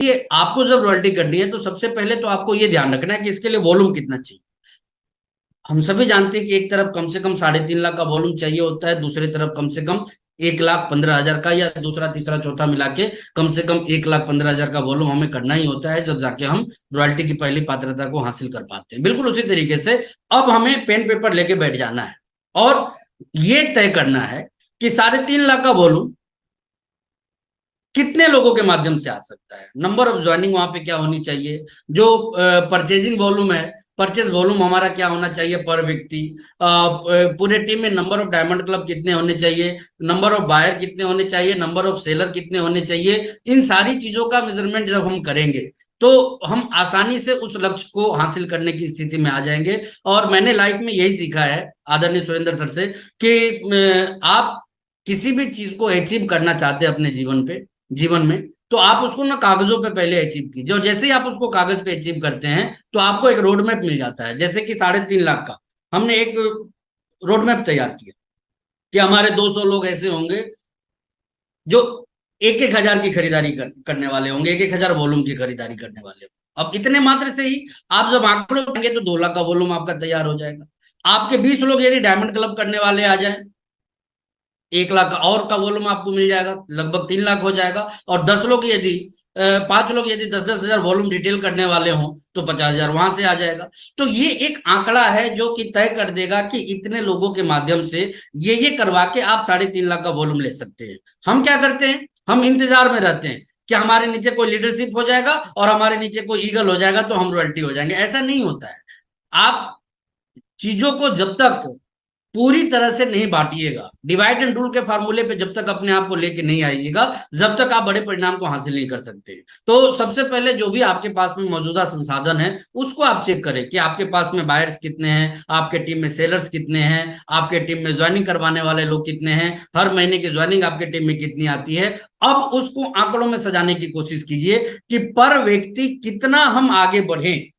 ये आपको जब रॉयल्टी करनी है तो सबसे पहले तो आपको ये ध्यान रखना है कि इसके लिए वॉल्यूम कितना चाहिए। हम सभी जानते हैं कि एक तरफ कम से कम 3.5 लाख का वॉल्यूम चाहिए होता है, दूसरी तरफ कम से कम 1,15,000 का, या दूसरा तीसरा चौथा मिला के कम से कम 1,15,000 का वॉल्यूम हमें करना ही होता है, जब जाके हम रॉयल्टी की पहली पात्रता को हासिल कर पाते हैं। बिल्कुल उसी तरीके से अब हमें पेन पेपर लेके बैठ जाना है और ये तय करना है कि 3.5 लाख का वॉल्यूम कितने लोगों के माध्यम से आ सकता है। नंबर ऑफ ज्वाइनिंग वहां पे क्या होनी चाहिए, जो परचेजिंग वॉल्यूम है, परचेज वॉल्यूम हमारा क्या होना चाहिए पर व्यक्ति, पूरे टीम में नंबर ऑफ डायमंड क्लब कितने होने चाहिए, नंबर ऑफ बायर कितने होने चाहिए, नंबर ऑफ सेलर कितने होने चाहिए। इन सारी चीजों का मेजरमेंट जब हम करेंगे तो हम आसानी से उस लक्ष्य को हासिल करने की स्थिति में आ जाएंगे। और मैंने लाइफ में यही सीखा है आदरणीय सुरेंद्र सर से कि आप किसी भी चीज को अचीव करना चाहते हैं अपने जीवन में, तो आप उसको ना कागजों पे पहले अचीव कीजिए, और जैसे ही आप उसको कागज पे अचीव करते हैं तो आपको एक रोड मैप मिल जाता है। जैसे कि 3.5 लाख का हमने एक रोड मैप तैयार किया कि हमारे 200 लोग ऐसे होंगे जो 1,1,000 की खरीदारी करने वाले होंगे, 1,1,000 वॉल्यूम की खरीदारी करने वाले होंगे। अब इतने मात्र से ही आप जब आंकड़े उठाएंगे तो 2 लाख का वॉल्यूम आपका तैयार हो जाएगा। आपके 20 लोग यदि डायमंड क्लब करने वाले आ जाए, 1 लाख और का वॉल्यूम आपको मिल जाएगा, लगभग 3 लाख हो जाएगा। और 10 लोग यदि 5 लोग यदि 10-10 हजार वॉल्यूम डिटेल करने वाले हों तो 50,000 वहां से आ जाएगा। तो ये एक आंकड़ा है जो कि तय कर देगा कि इतने लोगों के माध्यम से ये करवा के आप 3.5 लाख का वॉल्यूम ले सकते हैं। हम क्या करते हैं, हम इंतजार में रहते हैं कि हमारे नीचे कोई लीडरशिप हो जाएगा और हमारे नीचे कोई ईगल हो जाएगा तो हम रॉयल्टी हो जाएंगे। ऐसा नहीं होता है। आप चीजों को जब तक पूरी तरह से नहीं बांटिएगा, डिवाइड एंड रूल के फार्मूले पे जब तक अपने आप को लेके नहीं आइएगा, जब तक आप बड़े परिणाम को हासिल नहीं कर सकते। तो सबसे पहले जो भी आपके पास में मौजूदा संसाधन है उसको आप चेक करें कि आपके पास में बायर्स कितने हैं, आपके टीम में सेलर्स कितने हैं, आपके टीम में ज्वाइनिंग करवाने वाले लोग कितने हैं, हर महीने की ज्वाइनिंग आपके टीम में कितनी आती है। अब उसको आंकड़ों में सजाने की कोशिश कीजिए कि पर व्यक्ति कितना हम आगे बढ़े,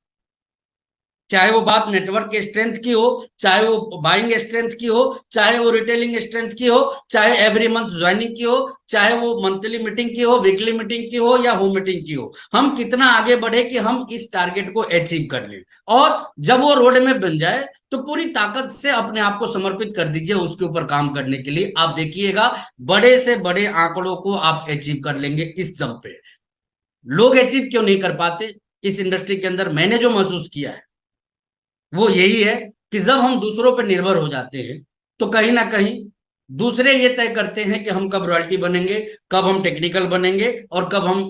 चाहे वो बात नेटवर्क के स्ट्रेंथ की हो, चाहे वो बाइंग स्ट्रेंथ की हो, चाहे वो रिटेलिंग स्ट्रेंथ की हो, चाहे एवरी मंथ ज्वाइनिंग की हो, चाहे वो मंथली मीटिंग की हो, वीकली मीटिंग की हो, या होम मीटिंग की हो। हम कितना आगे बढ़े कि हम इस टारगेट को अचीव कर लें। और जब वो रोड मैप बन जाए तो पूरी ताकत से अपने आप को समर्पित कर दीजिए उसके ऊपर काम करने के लिए। आप देखिएगा बड़े से बड़े आंकड़ों को आप अचीव कर लेंगे इस दम पे। लोग अचीव क्यों नहीं कर पाते इस इंडस्ट्री के अंदर, मैंने जो महसूस किया है वो यही है कि जब हम दूसरों पर निर्भर हो जाते हैं तो कहीं ना कहीं दूसरे ये तय करते हैं कि हम कब रॉयल्टी बनेंगे, कब हम टेक्निकल बनेंगे, और कब हम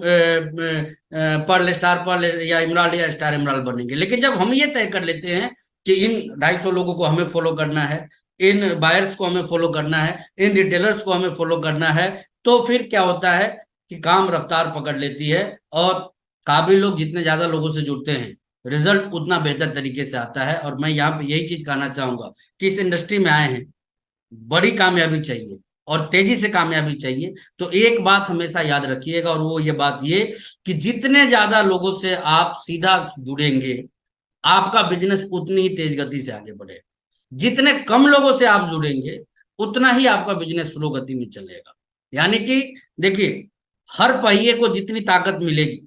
पर्ल स्टार पर्ल या इमराल्ड या स्टार इमराल्ड बनेंगे। लेकिन जब हम ये तय कर लेते हैं कि इन 250 लोगों को हमें फॉलो करना है, इन बायर्स को हमें फॉलो करना है, इन रिटेलर्स को हमें फॉलो करना है, तो फिर क्या होता है कि काम रफ्तार पकड़ लेती है। और काबिल लोग जितने ज्यादा लोगों से जुड़ते हैं रिजल्ट उतना बेहतर तरीके से आता है। और मैं यहाँ पे यही चीज कहना चाहूंगा कि इस इंडस्ट्री में आए हैं, बड़ी कामयाबी चाहिए और तेजी से कामयाबी चाहिए, तो एक बात हमेशा याद रखिएगा, और वो ये बात ये कि जितने ज्यादा लोगों से आप सीधा जुड़ेंगे आपका बिजनेस उतनी ही तेज गति से आगे बढ़ेगा। जितने कम लोगों से आप जुड़ेंगे उतना ही आपका बिजनेस स्लो गति में चलेगा। यानी कि देखिए, हर पहिए को जितनी ताकत मिलेगी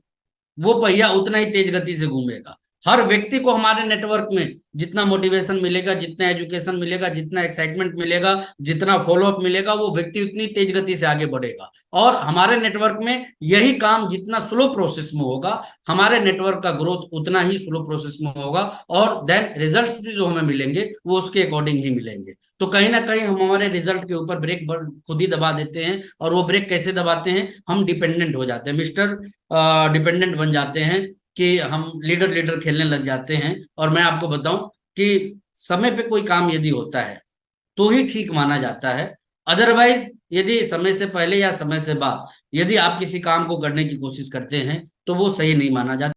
वो पहिया उतना ही तेज गति से घूमेगा। हर व्यक्ति को हमारे नेटवर्क में जितना मोटिवेशन मिलेगा, जितना एजुकेशन मिलेगा, जितना एक्साइटमेंट मिलेगा, जितना फॉलोअप मिलेगा, वो व्यक्ति उतनी तेज गति से आगे बढ़ेगा। और हमारे नेटवर्क में यही काम जितना स्लो प्रोसेस में होगा, हमारे नेटवर्क का ग्रोथ उतना ही स्लो प्रोसेस में होगा, और देन रिजल्ट्स भी जो हमें मिलेंगे वो उसके अकॉर्डिंग ही मिलेंगे। तो कहीं ना कहीं हम हमारे रिजल्ट के ऊपर ब्रेक खुद ही दबा देते हैं। और वो ब्रेक कैसे दबाते हैं, हम डिपेंडेंट हो जाते हैं, मिस्टर डिपेंडेंट बन जाते हैं कि हम लीडर लीडर खेलने लग जाते हैं। और मैं आपको बताऊं कि समय पे कोई काम यदि होता है तो ही ठीक माना जाता है, अदरवाइज यदि समय से पहले या समय से बाद यदि आप किसी काम को करने की कोशिश करते हैं तो वो सही नहीं माना जाता।